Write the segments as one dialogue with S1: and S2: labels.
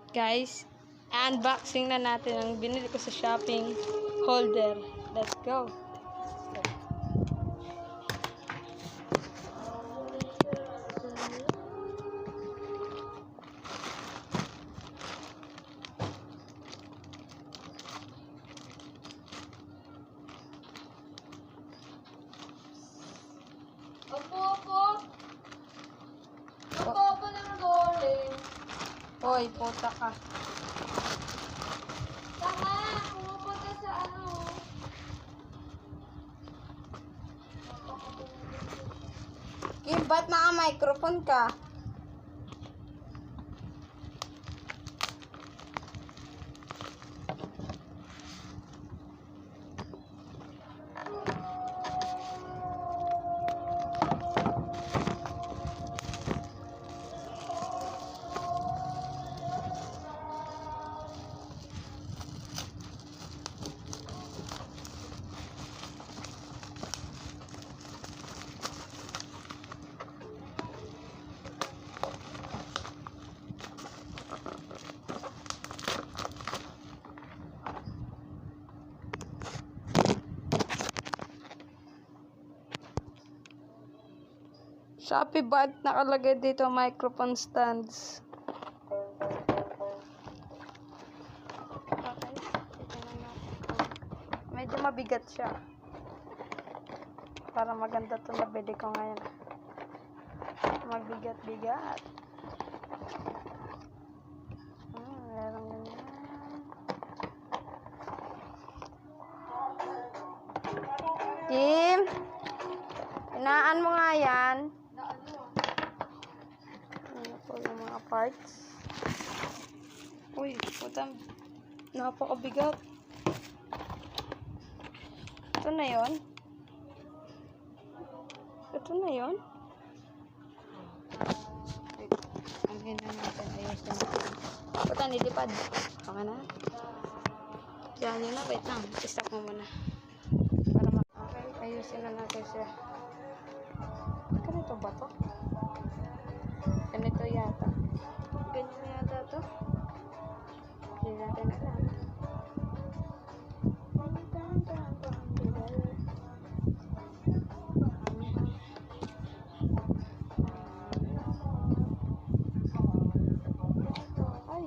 S1: Guys, unboxing na natin ang binili ko sa shopping holder. Let's go.
S2: Opo ng rolling.
S1: Hoy, puta ka.
S2: Tama, pumupunta sa ano.
S1: Kim, ba't naka-microphone ka? Shopee bag nakalagay dito microphone stands. Okay, tingnan natin. Medyo mabigat siya. Para maganda to nabili ko ngayon. Mabigat-bigat. Meron ganyan. Kim, inaan mo nga yan. Ano po yung mga parts. Uy, putang napakabigat. Ito na yon. Ito na yon. Ang ganda natin. Ayos na natin. Putang nilipad. Okay na. Diyan yun na. Wait lang. I-stop mo muna. Para okay. Ayusin na natin siya. Ganito ba to? Ganito yata. Ganyan yata to. Hindi natin alam. Ay.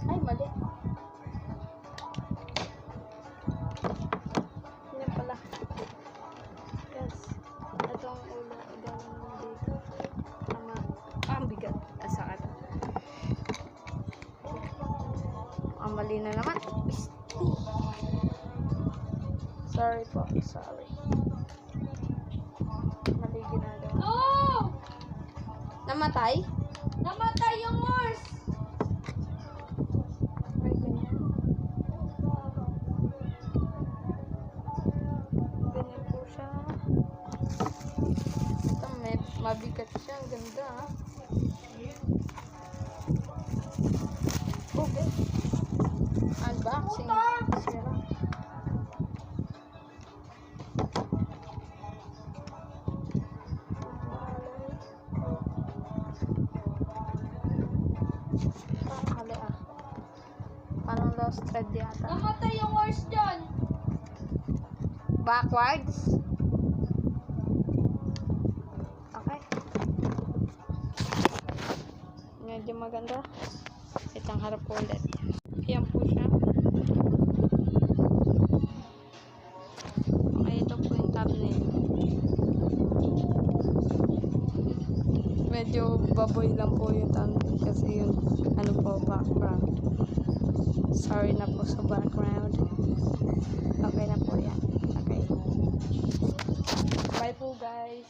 S1: Ay, mali. Yan pala. Yes. Itong ulo. Galing mo dito. Tama. Ang bigat. Asakit. Ang mali na naman. Sorry po. Sorry. Mali ginagawa.
S2: Oh!
S1: Namatay?
S2: Namatay yung horse!
S1: Ay, ganyan. Ganyan po siya. Ito, mabigat siya. Ang ganda, ha? Okay. Unboxing. Sira. Parang mali, ah. Parang lost thread yata.
S2: Namatay yung horse dyan!
S1: Backwards. Okay. Medyo maganda. Itang harap ulit. Ayan po siya. Okay, ito po yung thumbnail. Medyo baboy lang po yung thumbnail kasi yung ano po, background. Sorry na po sa background. Okay na po yan. Okay. Bye po guys.